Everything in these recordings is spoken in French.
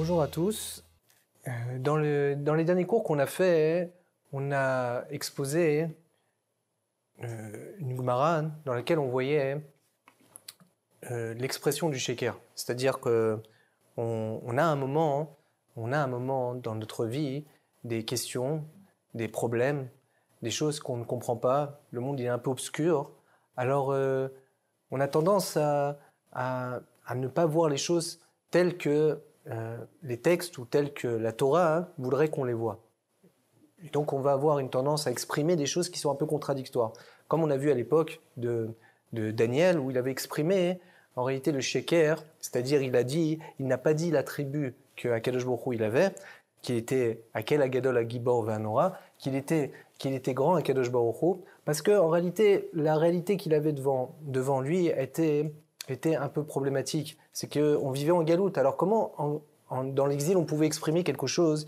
Bonjour à tous. Dans les derniers cours qu'on a fait, on a exposé une Gemara dans laquelle on voyait l'expression du sheker. C'est-à-dire que on a un moment dans notre vie, des questions, des problèmes, des choses qu'on ne comprend pas. Le monde il est un peu obscur. Alors on a tendance à ne pas voir les choses telles que les textes ou tels que la Torah voudrait qu'on les voit. Et donc on va avoir une tendance à exprimer des choses qui sont un peu contradictoires. Comme on a vu à l'époque de Daniel, où il avait exprimé en réalité le sheker, c'est-à-dire il n'a pas dit l'attribut que Akadosh Baruch Hu il avait, qu'il était Akel Agadol Agibor Ve'anora, qu'il était grand Akadosh Baruch Hu, parce que en réalité la réalité qu'il avait devant lui était un peu problématique. C'est qu'on vivait en galoute. Alors comment, dans l'exil, on pouvait exprimer quelque chose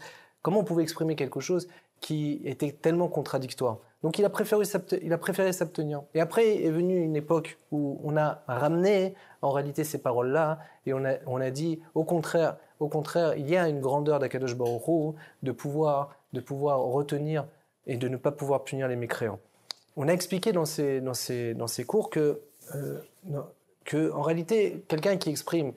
qui était tellement contradictoire? Donc il a préféré s'abstenir. Et après est venue une époque où on a ramené en réalité ces paroles-là et on a dit au contraire, il y a une grandeur d'Akadosh Baruch Hu de pouvoir retenir et de ne pas pouvoir punir les mécréants. On a expliqué dans ces cours que en réalité, quelqu'un qui exprime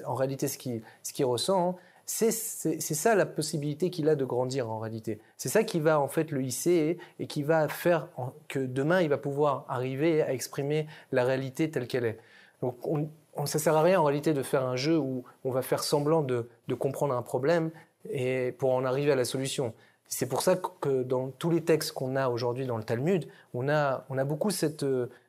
en réalité ce qu'il ressent, c'est ça la possibilité qu'il a de grandir en réalité. C'est ça qui va en fait le hisser et qui va faire que demain il va pouvoir arriver à exprimer la réalité telle qu'elle est. Donc ça sert à rien en réalité de faire un jeu où on va faire semblant de comprendre un problème et pour en arriver à la solution. C'est pour ça que dans tous les textes qu'on a aujourd'hui dans le Talmud, on a beaucoup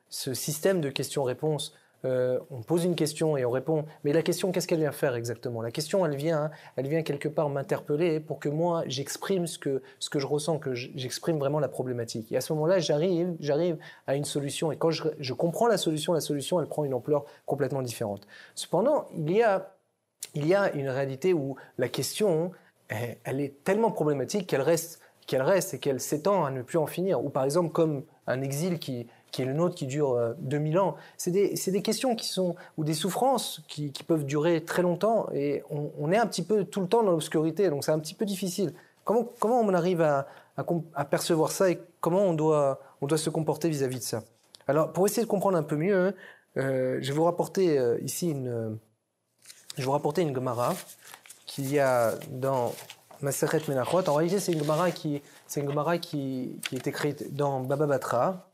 ce système de questions-réponses. On pose une question et on répond. Mais la question, qu'est-ce qu'elle vient faire exactement? La question, elle vient quelque part m'interpeller pour que moi, j'exprime ce que je ressens, que j'exprime vraiment la problématique. Et à ce moment-là, j'arrive à une solution. Et quand je comprends la solution, elle prend une ampleur complètement différente. Cependant, il y a une réalité où la question, elle est tellement problématique qu'elle reste et qu'elle s'étend à ne plus en finir. Ou par exemple, comme un exil qui est le nôtre, qui dure 2000 ans. C'est des questions ou des souffrances qui peuvent durer très longtemps et on est un petit peu tout le temps dans l'obscurité, donc c'est un petit peu difficile. Comment on arrive à percevoir ça et comment on doit se comporter vis-à-vis de ça? Alors, pour essayer de comprendre un peu mieux, je vais vous rapporter ici une Gemara qu'il y a dans Masechet Menachot. En réalité, c'est une Gemara qui est écrite dans Baba Batra,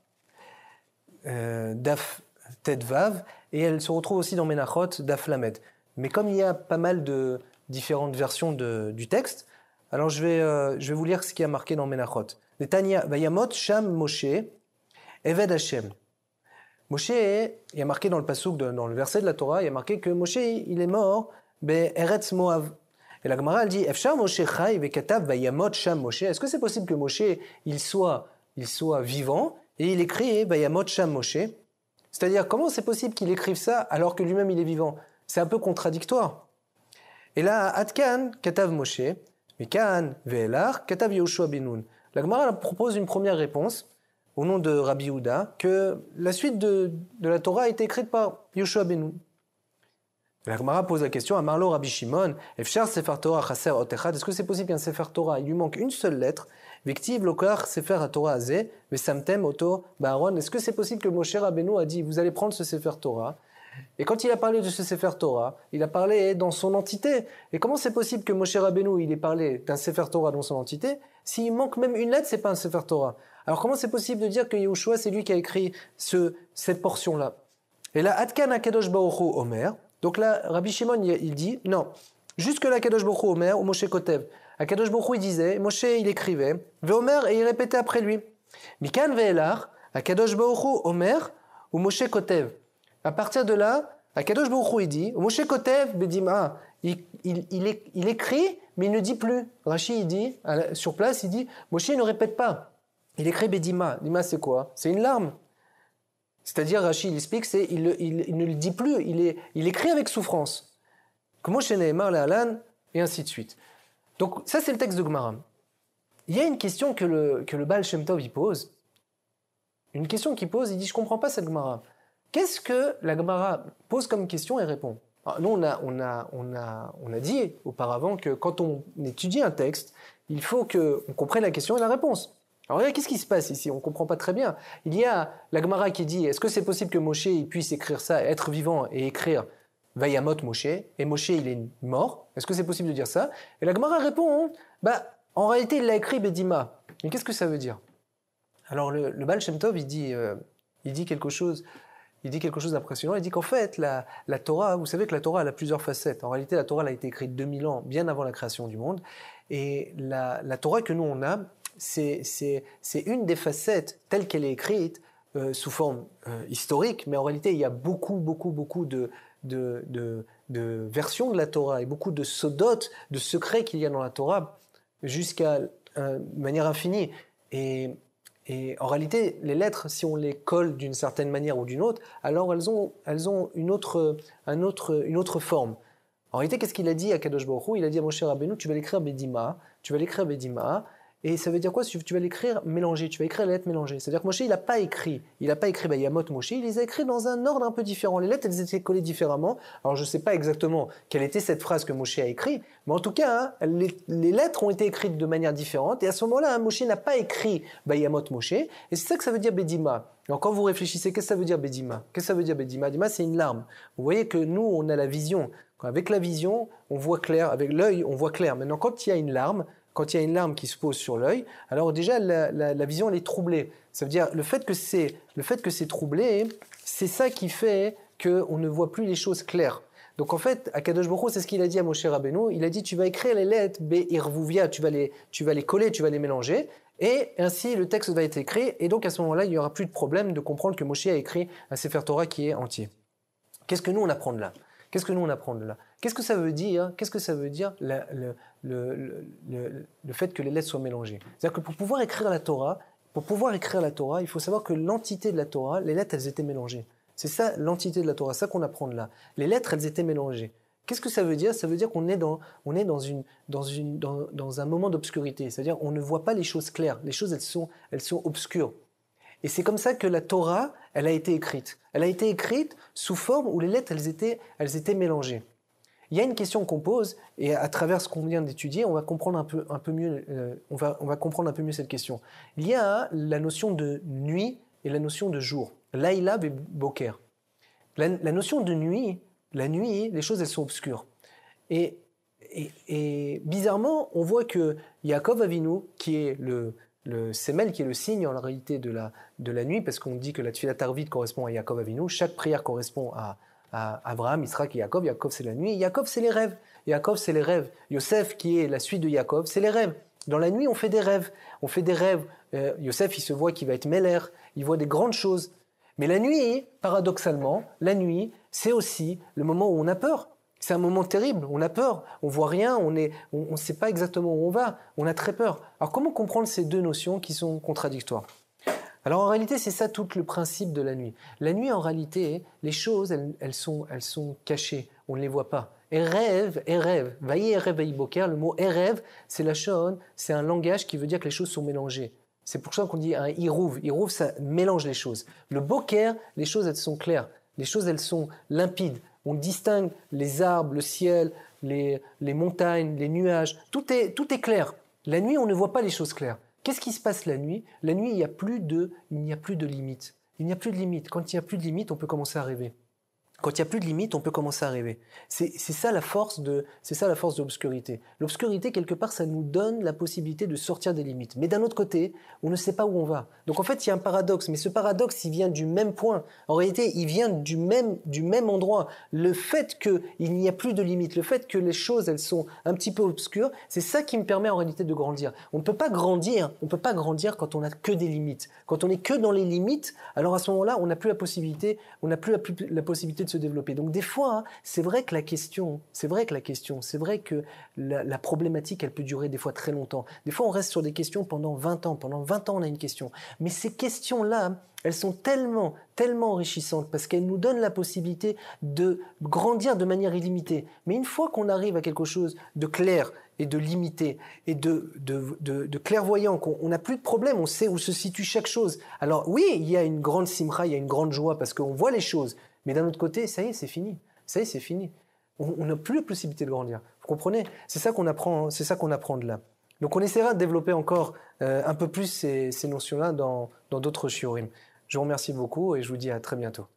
Daf Tedvav, et elle se retrouve aussi dans Menachot, Daf Lamed. Mais comme il y a pas mal de différentes versions du texte, alors je vais vous lire ce qui a marqué dans Menachot. Netanya Vayamot Sham Moshe Eved Hashem. Moshe, il y a marqué dans le pasuk, dans le verset de la Torah, il y a marqué que Moshe, il est mort Eretz Moav. Et la Gemara, elle dit Efshar Moshe Chai Vekatav Vayamot Sham Moshe. Est-ce que c'est possible que Moshe il soit vivant et il écrit Vayamot Sham Moshe? C'est-à-dire, comment c'est possible qu'il écrive ça alors que lui-même il est vivant? C'est un peu contradictoire. Et là, Atkan Katav Moshe, Mekan Ve'elar Katav Yehoshua ben Nun. La Gemara propose une première réponse au nom de Rabbi Yehuda que la suite de la Torah a été écrite par Yehoshua ben Nun. La Gemara pose la question à Marlo Rabbi Shimon, Efshar Sefer Torah Chaser Otechad, est-ce que c'est possible qu'un Sefer Torah, il lui manque une seule lettre, Vektiv Lokar Sefer Torah Azeh, Vesamtem Oto Baaron, est-ce que c'est possible que Moshe Rabbeinu a dit, vous allez prendre ce Sefer Torah, et quand il a parlé de ce Sefer Torah, il a parlé dans son entité, et comment c'est possible que Moshe Rabbeinu, il ait parlé d'un Sefer Torah dans son entité, s'il manque même une lettre, c'est pas un Sefer Torah. Alors comment c'est possible de dire que Yehoshua, c'est lui qui a écrit cette portion-là? Et là, Atkan Akadosh Baruch Hu Omer, donc là, Rabbi Shimon, il dit, non, jusque là, Akadosh Baruch Hu Omer, ou Moshe Kotev. Akadosh Baruch Hu, il disait, Moshe, il écrivait, Ve'omer, et il répétait après lui. Mikan ve'elar, Akadosh Baruch Hu Omer, ou Moshe Kotev. À partir de là, Akadosh Baruch Hu, il dit, Moshe Kotev, Bedima, il écrit, mais il ne dit plus. Rashi, il dit, sur place, il dit, Moshe, il ne répète pas. Il écrit Bedima. Dima, c'est quoi? C'est une larme. C'est-à-dire, Rashi, il explique, il ne le dit plus, il écrit avec souffrance. Comment chez Nehemar, Le'alan, et ainsi de suite. Donc, ça, c'est le texte de Gemara. Il y a une question que le Baal Shem Tov, il pose. Il dit, je comprends pas cette Gemara. Qu'est-ce que la Gemara pose comme question et répond? Alors, nous, on a dit auparavant que quand on étudie un texte, il faut qu'on comprenne la question et la réponse. Alors qu'est-ce qui se passe ici? On ne comprend pas très bien. Il y a la Gemara qui dit, est-ce que c'est possible que Moshe il puisse écrire ça, être vivant et écrire Vayamot Moshe, et Moshe il est mort? Est-ce que c'est possible de dire ça? Et la Gemara répond, en réalité il l'a écrit Bedima. Mais qu'est-ce que ça veut dire? Alors le Baal Shem Tov il dit quelque chose d'impressionnant. Il dit qu'en fait la Torah, vous savez que la Torah elle a plusieurs facettes. En réalité la Torah elle a été écrite 2000 ans bien avant la création du monde, et la Torah que nous on a, c'est une des facettes telle qu'elle est écrite sous forme historique, mais en réalité il y a beaucoup de versions de la Torah et beaucoup de sodotes, de secrets qu'il y a dans la Torah jusqu'à manière infinie. Et en réalité, les lettres, si on les colle d'une certaine manière ou d'une autre, alors elles ont une autre forme. En réalité, qu'est-ce qu'il a dit à Kadosh Baruch Hu? Il a dit à Moshe Rabbeinu, tu vas l'écrire Bedima, et ça veut dire quoi? Tu vas l'écrire mélangé, tu vas écrire les lettres mélangées. C'est-à-dire que Moshe, il n'a pas écrit Yamot Moshe, il les a écrits dans un ordre un peu différent. Les lettres, elles étaient collées différemment. Alors je ne sais pas exactement quelle était cette phrase que Moshe a écrite, mais en tout cas, les lettres ont été écrites de manière différente, et à ce moment-là, Moshe n'a pas écrit Yamot Moshe, et c'est ça que ça veut dire Bedima. Alors quand vous réfléchissez, qu'est-ce que ça veut dire Bedima? Qu'est-ce que ça veut dire Bedima? Bedima, c'est une larme. Vous voyez que nous, on a la vision. Avec la vision, on voit clair. Avec l'œil, on voit clair. Maintenant, quand il y a une larme qui se pose sur l'œil, alors déjà la vision elle est troublée. Ça veut dire le fait que c'est troublé, c'est ça qui fait qu'on ne voit plus les choses claires. Donc en fait, Akadosh Baruch Hu, c'est ce qu'il a dit à Moshe Rabbeinu. Il a dit tu vas écrire les lettres Be'irvuvia, tu vas les coller, tu vas les mélanger, et ainsi le texte va être écrit. Et donc à ce moment-là, il n'y aura plus de problème de comprendre que Moshe a écrit un Sefer Torah qui est entier. Qu'est-ce que nous on apprend de là? Qu'est-ce que ça veut dire? Qu'est-ce que ça veut dire le fait que les lettres soient mélangées? C'est-à-dire que pour pouvoir écrire la Torah, il faut savoir que l'entité de la Torah, les lettres, elles étaient mélangées. C'est ça l'entité de la Torah, ça qu'on apprend de là. Les lettres, elles étaient mélangées. Qu'est-ce que ça veut dire? Ça veut dire qu'on est dans un moment d'obscurité. C'est-à-dire qu'on ne voit pas les choses claires. Les choses, elles sont obscures. Et c'est comme ça que la Torah, elle a été écrite. Elle a été écrite sous forme où les lettres, elles étaient mélangées. Il y a une question qu'on pose, et à travers ce qu'on vient d'étudier, on va comprendre un peu mieux, on va comprendre un peu mieux cette question. Il y a la notion de nuit et la notion de jour. Laïla ve boker. La notion de nuit, la nuit, les choses, elles sont obscures. Et bizarrement, on voit que Yaakov Avinu, qui est le Semel, qui est le signe en réalité de la nuit, parce qu'on dit que la Tfilat Arvit correspond à Yaakov Avinu, chaque prière correspond à Abraham, Israël et Yaakov. Yaakov c'est la nuit, Yaakov c'est les rêves. Yaakov c'est les rêves. Yosef qui est la suite de Yaakov, c'est les rêves. Dans la nuit on fait des rêves. Yosef il se voit qu'il va être Meller, il voit des grandes choses. Mais la nuit, paradoxalement, c'est aussi le moment où on a peur. C'est un moment terrible, on a peur, on voit rien, on ne sait pas exactement où on va, on a très peur. Alors comment comprendre ces deux notions qui sont contradictoires? Alors en réalité, c'est ça tout le principe de la nuit. La nuit, en réalité, les choses, elles sont cachées, on ne les voit pas. Erev, vaïe erev, vaïe boker, le mot erev, c'est la shon, c'est un langage qui veut dire que les choses sont mélangées. C'est pour ça qu'on dit un irouv. Irouv, ça mélange les choses. Le boker, les choses, elles sont claires. Les choses, elles sont limpides. On distingue les arbres, le ciel, les montagnes, les nuages. Tout est clair. La nuit, on ne voit pas les choses claires. Qu'est-ce qui se passe la nuit? La nuit, il n'y a plus de limites. Il n'y a plus de limites. Quand il n'y a plus de limites, on peut commencer à rêver. Quand il n'y a plus de limites, on peut commencer à rêver. C'est ça la force de l'obscurité. L'obscurité, quelque part, ça nous donne la possibilité de sortir des limites. Mais d'un autre côté, on ne sait pas où on va. Donc en fait, il y a un paradoxe. Mais ce paradoxe, il vient du même point. En réalité, il vient du même endroit. Le fait qu'il n'y a plus de limites, le fait que les choses, elles sont un petit peu obscures, c'est ça qui me permet en réalité de grandir. On ne peut pas grandir quand on n'a que des limites. Quand on n'est que dans les limites, alors à ce moment-là, on n'a plus la possibilité de se développer. Donc des fois, c'est vrai que la problématique, elle peut durer des fois très longtemps. Des fois, on reste sur des questions pendant 20 ans. Pendant 20 ans, on a une question. Mais ces questions-là, elles sont tellement enrichissantes parce qu'elles nous donnent la possibilité de grandir de manière illimitée. Mais une fois qu'on arrive à quelque chose de clair et de limité et de clairvoyant, qu'on n'a plus de problème, on sait où se situe chaque chose. Alors oui, il y a une grande simra, il y a une grande joie parce qu'on voit les choses. Mais d'un autre côté, ça y est, c'est fini. on n'a plus la possibilité de grandir. Vous comprenez? C'est ça qu'on apprend de là. Donc on essaiera de développer encore un peu plus ces notions-là dans d'autres shiurim. Je vous remercie beaucoup et je vous dis à très bientôt.